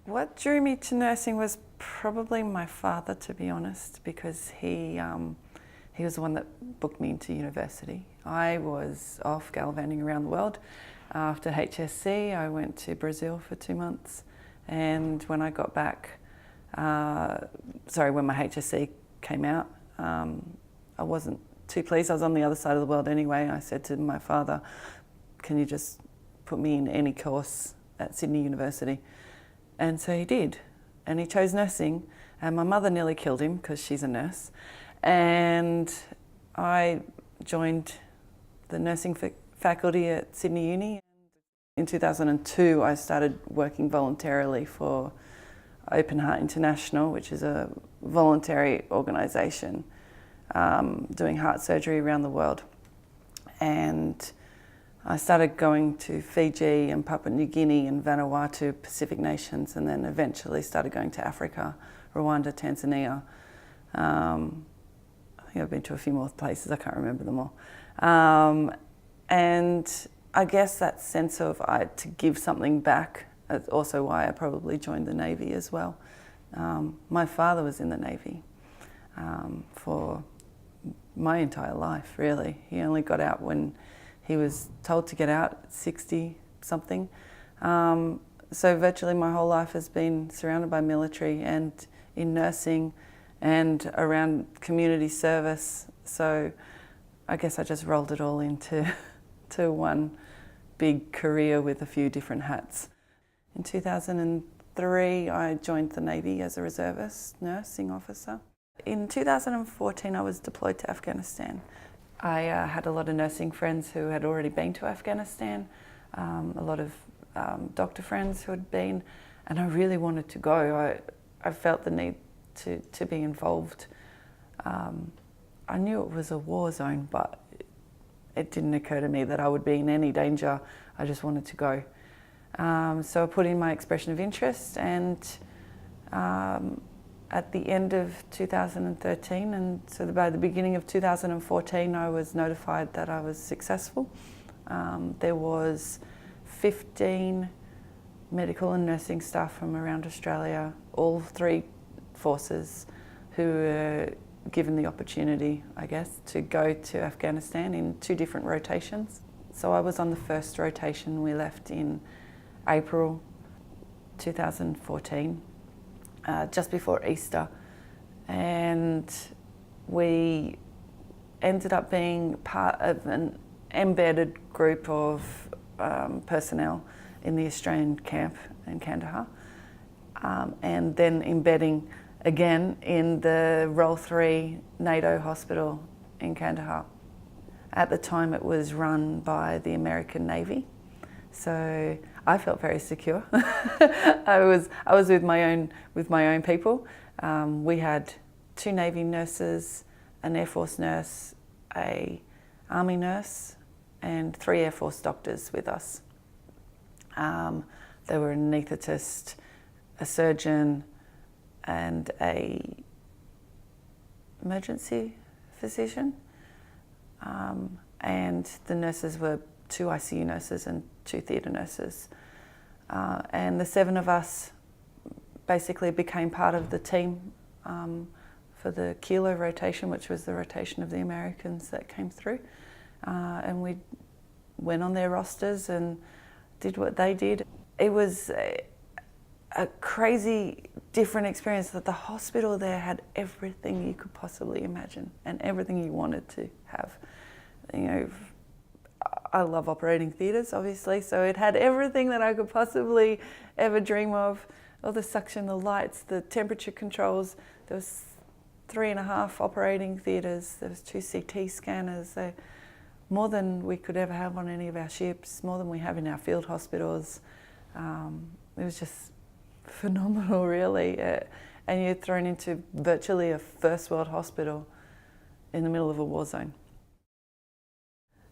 What drew me to nursing was probably my father, to be honest, because he was the one that booked me into university. I was off gallivanting around the world. After HSC, I went to Brazil for 2 months, and when I got back, when my HSC came out, I wasn't too pleased. I was on the other side of the world anyway. I said to my father, can you just put me in any course at Sydney University? And so he did, and he chose nursing, and my mother nearly killed him because she's a nurse, and I joined the nursing faculty at Sydney Uni. In 2002 I started working voluntarily for Open Heart International, which is a voluntary organisation doing heart surgery around the world. And I started going to Fiji and Papua New Guinea and Vanuatu, Pacific nations, and then eventually started going to Africa, Rwanda, Tanzania. I think I've been to a few more places, I can't remember them all. And I guess that sense of to give something back is also why I probably joined the Navy as well. My father was in the Navy for my entire life, really. He only got out when he was told to get out at 60-something. So virtually my whole life has been surrounded by military and in nursing and around community service. So I guess I just rolled it all into one big career with a few different hats. In 2003, I joined the Navy as a reservist nursing officer. In 2014, I was deployed to Afghanistan. I had a lot of nursing friends who had already been to Afghanistan, a lot of doctor friends who had been, and I really wanted to go. I felt the need to be involved. I knew it was a war zone, but it didn't occur to me that I would be in any danger. I just wanted to go. So I put in my expression of interest, and at the end of 2013, and so by the beginning of 2014, I was notified that I was successful. There was 15 medical and nursing staff from around Australia, all 3 forces, who were given the opportunity, I guess, to go to Afghanistan in 2 different rotations. So I was on the first rotation. We left in April 2014, just before Easter, and we ended up being part of an embedded group of personnel in the Australian camp in Kandahar, and then embedding again in the Role 3 NATO hospital in Kandahar. At the time it was run by the American Navy, so I felt very secure. I was with my own people. We had 2 Navy nurses, an Air Force nurse, a Army nurse, and 3 Air Force doctors with us. There were an anaesthetist, a surgeon, and a emergency physician, and the nurses were 2 ICU nurses and 2 theatre nurses, and the 7 of us basically became part of the team for the Kilo rotation, which was the rotation of the Americans that came through, and we went on their rosters and did what they did. It was a crazy different experience. That the hospital there had everything you could possibly imagine and everything you wanted to have. You know, I love operating theatres, obviously, so it had everything that I could possibly ever dream of. All the suction, the lights, the temperature controls. There was 3.5 operating theatres. There was 2 CT scanners. So more than we could ever have on any of our ships, more than we have in our field hospitals. It was just phenomenal, really. And you're thrown into virtually a first world hospital in the middle of a war zone.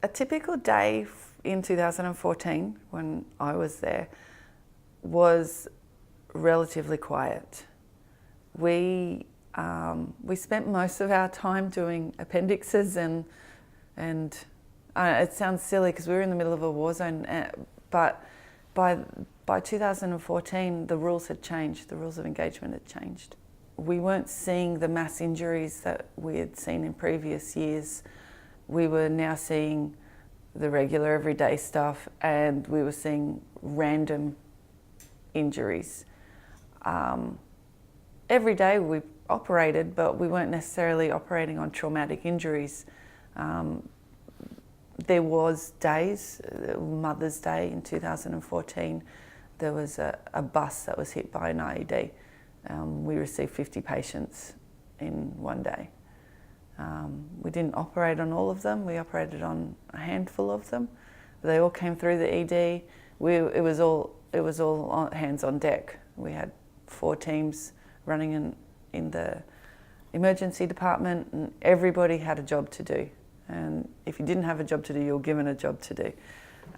A typical day in 2014, when I was there, was relatively quiet. We spent most of our time doing appendixes, and it sounds silly because we were in the middle of a war zone, but by by 2014, the rules had changed, the rules of engagement had changed. We weren't seeing the mass injuries that we had seen in previous years. We were now seeing the regular everyday stuff, and we were seeing random injuries. Every day we operated, but we weren't necessarily operating on traumatic injuries. There was days, Mother's Day in 2014, there was a bus that was hit by an IED. We received 50 patients in one day. We didn't operate on all of them, we operated on a handful of them. They all came through the ED. It was all hands on deck. We had 4 teams running in the emergency department, and everybody had a job to do. And if you didn't have a job to do, you were given a job to do.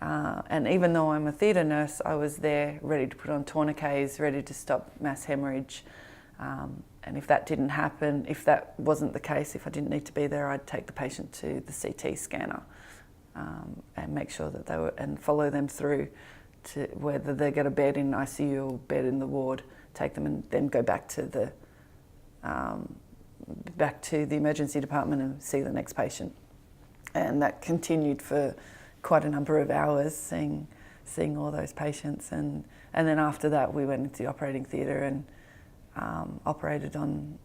And even though I'm a theatre nurse, I was there ready to put on tourniquets, ready to stop mass hemorrhage. And if that didn't happen, if that wasn't the case, if I didn't need to be there, I'd take the patient to the CT scanner and make sure that they were, and follow them through to whether they get a bed in ICU or bed in the ward, take them and then go back to the emergency department and see the next patient. And that continued for quite a number of hours, seeing all those patients. And then after that, we went into the operating theatre and operated on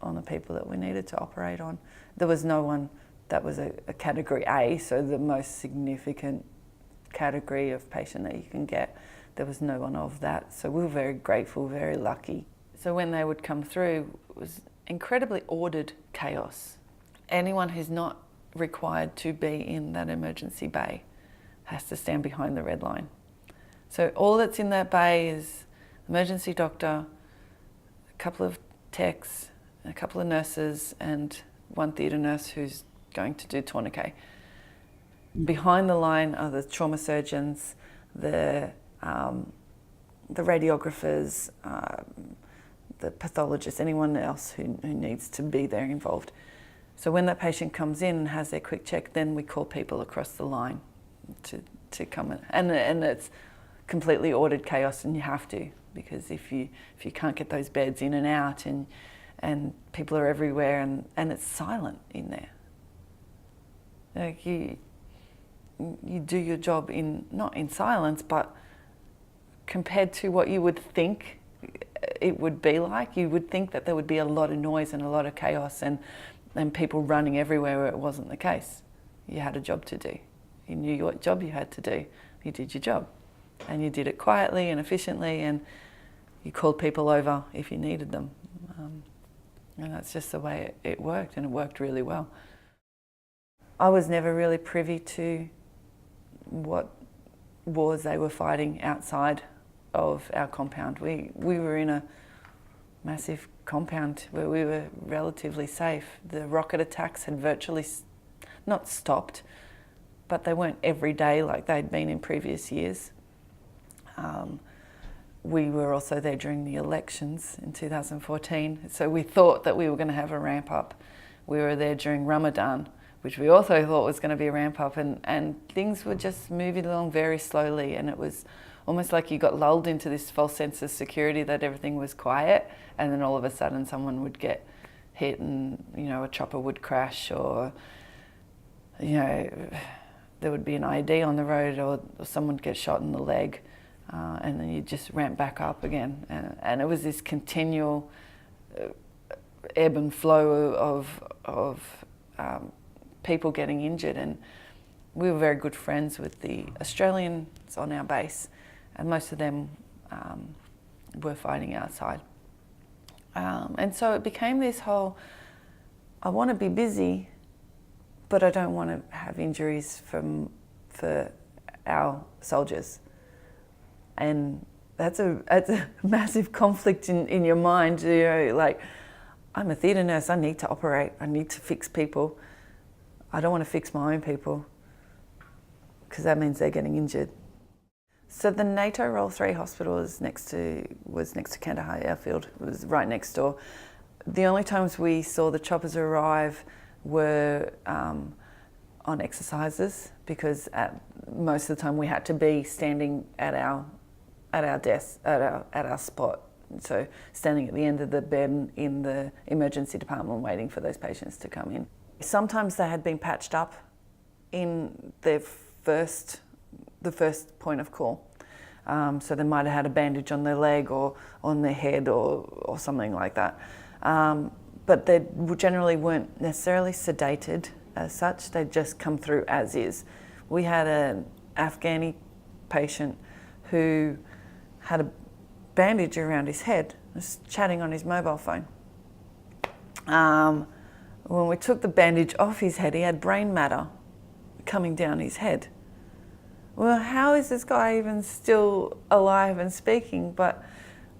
the people that we needed to operate on. There was no one that was a category A, so the most significant category of patient that you can get. There was no one of that, so we were very grateful, very lucky. So when they would come through, it was incredibly ordered chaos. Anyone who's not required to be in that emergency bay has to stand behind the red line. So all that's in that bay is emergency doctor, a couple of techs, a couple of nurses, and one theatre nurse who's going to do tourniquet. Behind the line are the trauma surgeons, the radiographers, the pathologists, anyone else who needs to be there involved. So when that patient comes in and has their quick check, then we call people across the line to come in. And it's completely ordered chaos, and you have to, because if you can't get those beds in and out, and people are everywhere, and it's silent in there. Like you do your job not in silence, but compared to what you would think it would be like, you would think that there would be a lot of noise and a lot of chaos and people running everywhere, where it wasn't the case. You had a job to do. You knew what job you had to do. You did your job. And you did it quietly and efficiently, and you called people over if you needed them. And that's just the way it worked, and it worked really well. I was never really privy to what wars they were fighting outside of our compound. We were in a massive compound where we were relatively safe. The rocket attacks had virtually not stopped, but they weren't every day like they'd been in previous years. We were also there during the elections in 2014, so we thought that we were going to have a ramp up. We were there during Ramadan, which we also thought was going to be a ramp up, and things were just moving along very slowly, and it was almost like you got lulled into this false sense of security that everything was quiet, and then all of a sudden someone would get hit and, a chopper would crash, or, there would be an IED on the road, or someone would get shot in the leg, and then you just ramp back up again. And it was this continual ebb and flow of people getting injured, and we were very good friends with the Australians on our base, and most of them were fighting outside. And so it became this whole, I want to be busy, but I don't want to have injuries for our soldiers. And that's a massive conflict in your mind, like, I'm a theatre nurse, I need to operate, I need to fix people. I don't want to fix my own people, because that means they're getting injured. So the NATO Role 3 hospital was next to Kandahar airfield. It was right next door. The only times we saw the choppers arrive were on exercises, because most of the time we had to be standing at our at our desk, at our spot. So standing at the end of the bed in the emergency department waiting for those patients to come in. Sometimes they had been patched up in the first point of call. So they might have had a bandage on their leg or on their head or something like that. But they generally weren't necessarily sedated as such, they'd just come through as is. We had an Afghani patient who had a bandage around his head, was chatting on his mobile phone. When we took the bandage off his head, he had brain matter coming down his head. Well, how is this guy even still alive and speaking? But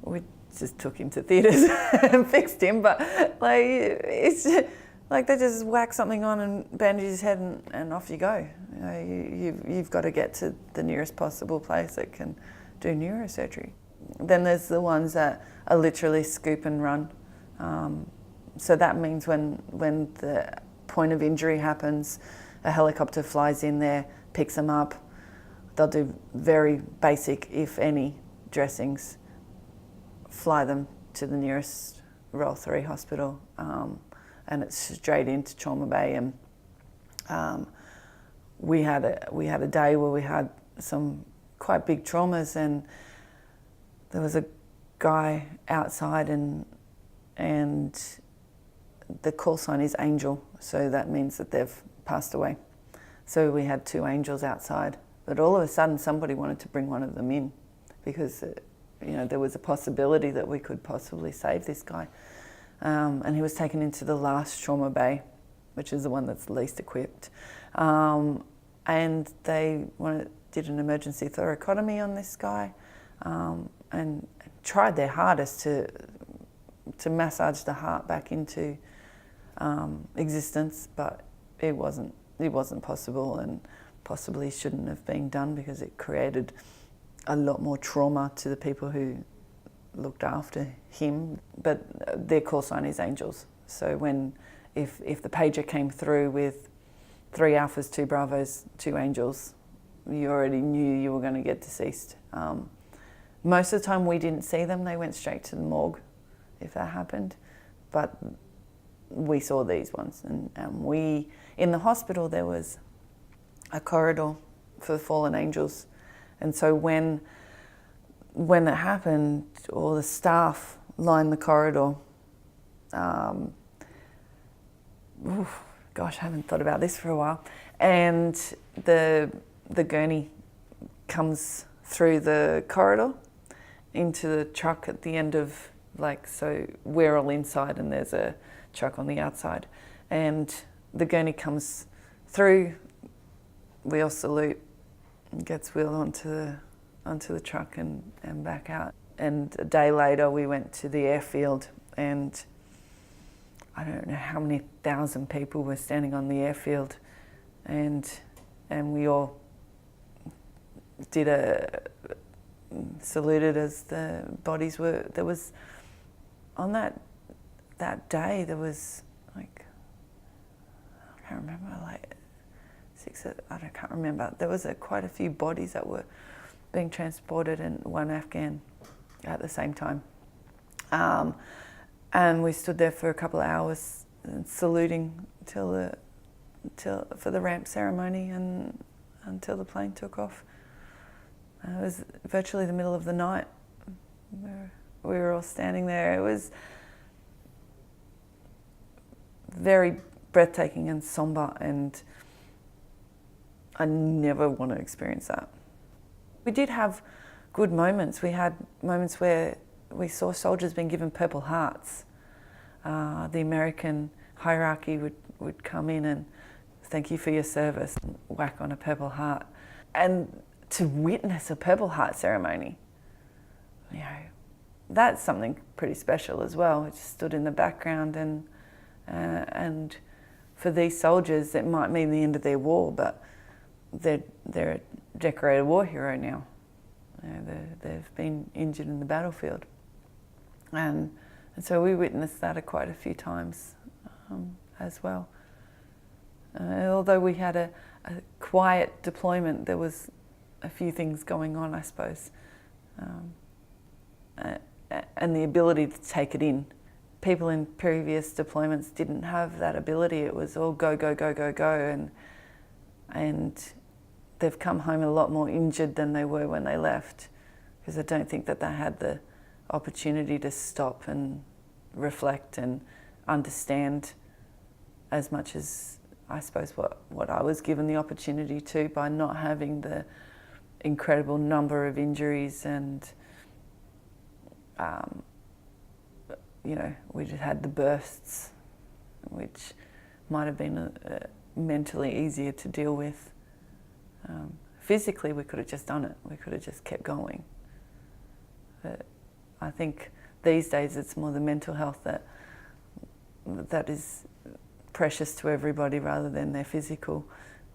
we just took him to theatres and fixed him. But like, it's just, like they just whack something on and bandage his head and off you go. You know, you've got to get to the nearest possible place that can do neurosurgery. Then there's the ones that are literally scoop and run. So that means when the point of injury happens, a helicopter flies in there, picks them up. They'll do very basic, if any, dressings, fly them to the nearest Royal 3 hospital, and it's straight into trauma bay. And we had a day where we had some quite big traumas, and there was a guy outside, and the call sign is Angel, so that means that they've passed away. So we had 2 angels outside, but all of a sudden somebody wanted to bring one of them in because there was a possibility that we could possibly save this guy. And he was taken into the last trauma bay, which is the one that's least equipped. And they did an emergency thoracotomy on this guy, and tried their hardest to massage the heart back into existence, but it wasn't possible, and possibly shouldn't have been done because it created a lot more trauma to the people who looked after him. But their call sign is Angels. So if the pager came through with 3 Alphas, 2 Bravos, 2 Angels, you already knew you were going to get deceased. Most of the time we didn't see them, they went straight to the morgue if that happened. But we saw these ones, and in the hospital there was a corridor for fallen angels, and so when it happened, all the staff lined the corridor. Gosh, I haven't thought about this for a while. And the gurney comes through the corridor into the truck at the end of, so we're all inside and there's a truck on the outside. And the gurney comes through, we all salute, and gets wheeled onto the truck and back out. And a day later we went to the airfield, and I don't know how many thousand people were standing on the airfield, and we all saluted as the bodies were. There was, on that day, there was I can't remember, I can't remember. There was quite a few bodies that were being transported, and 1 Afghan at the same time. And we stood there for a couple of hours saluting for the ramp ceremony and until the plane took off. It was virtually the middle of the night. We were all standing there. It was very breathtaking and somber, and I never want to experience that. We did have good moments. We had moments where we saw soldiers being given Purple Hearts. The American hierarchy would come in and thank you for your service, and whack on a Purple Heart. And to witness a Purple Heart ceremony, that's something pretty special as well. It just stood in the background, and for these soldiers it might mean the end of their war, but they're a decorated war hero now. They've been injured in the battlefield. And so we witnessed that quite a few times as well. Although we had a quiet deployment, there was a few things going on, I suppose. and the ability to take it in. People in previous deployments didn't have that ability. It was all go, go, go, go, go, and they've come home a lot more injured than they were when they left, because I don't think that they had the opportunity to stop and reflect and understand as much as I suppose what I was given the opportunity to, by not having the incredible number of injuries. And you know, we just had the bursts, which might have been mentally easier to deal with. Physically, we could have just done it. We could have just kept going. But I think these days it's more the mental health that is precious to everybody, rather than their physical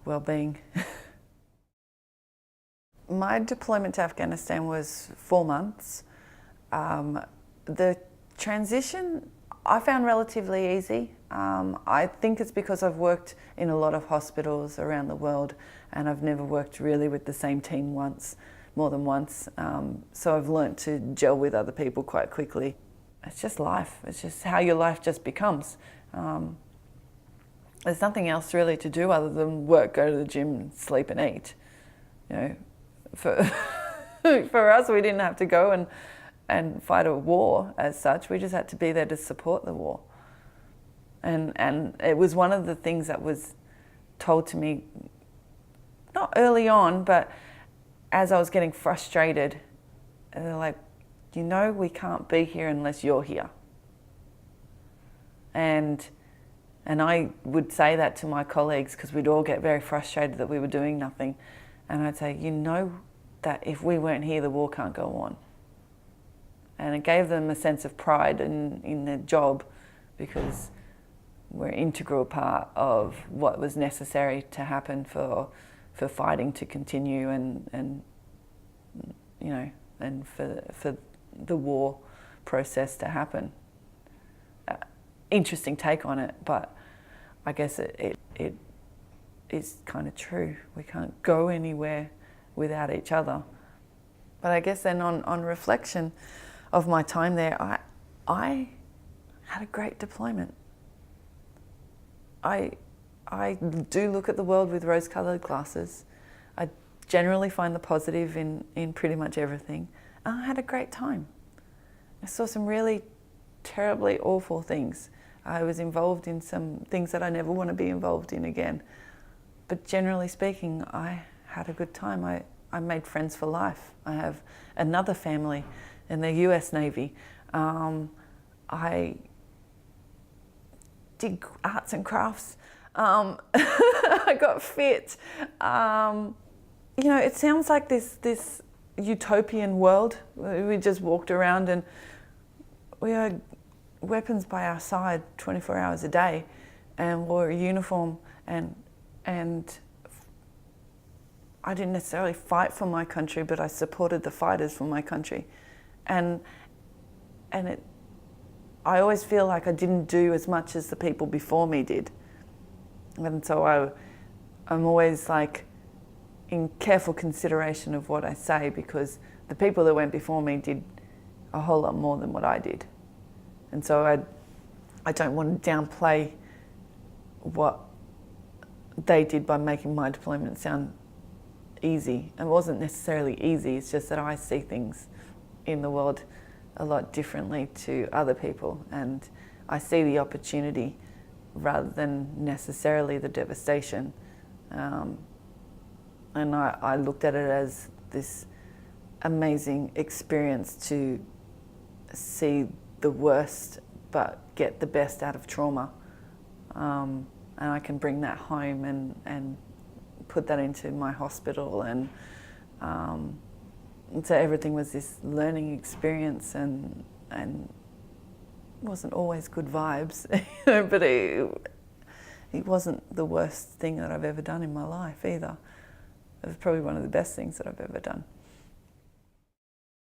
well-being. My deployment to Afghanistan was 4 months. The transition I found relatively easy. I think it's because I've worked in a lot of hospitals around the world, and I've never worked really with the same team more than once. So I've learnt to gel with other people quite quickly. It's just life. It's just how your life just becomes. There's nothing else really to do other than work, go to the gym, sleep and eat. You know, for us, we didn't have to go and fight a war as such. We just had to be there to support the war. And it was one of the things that was told to me, not early on, but as I was getting frustrated. And they're like, you know, we can't be here unless you're here. And I would say that to my colleagues, because we'd all get very frustrated that we were doing nothing. And I'd say, you know that if we weren't here, the war can't go on. And it gave them a sense of pride in their job, because we're an integral part of what was necessary to happen for fighting to continue, and you know, and for the war process to happen. Interesting take on it, but I guess it is kind of true. We can't go anywhere without each other. But I guess then on reflection of my time there, I had a great deployment. I do look at the world with rose-coloured glasses. I generally find the positive in pretty much everything. And I had a great time. I saw some really terribly awful things. I was involved in some things that I never want to be involved in again. But generally speaking, I had a good time. I made friends for life. I have another family in the US Navy. I did arts and crafts. I got fit. You know, it sounds like this utopian world. We just walked around and we had weapons by our side 24 hours a day, and wore a uniform, and I didn't necessarily fight for my country, but I supported the fighters for my country. And I always feel like I didn't do as much as the people before me did. And so I'm always like in careful consideration of what I say, because the people that went before me did a whole lot more than what I did. And so I don't want to downplay what they did by making my deployment sound easy. It wasn't necessarily easy, it's just that I see things in the world a lot differently to other people, and I see the opportunity rather than necessarily the devastation. And I looked at it as this amazing experience to see the worst but get the best out of trauma. And I can bring that home and put that into my hospital, and so everything was this learning experience, and wasn't always good vibes, but it wasn't the worst thing that I've ever done in my life either. It was probably one of the best things that I've ever done.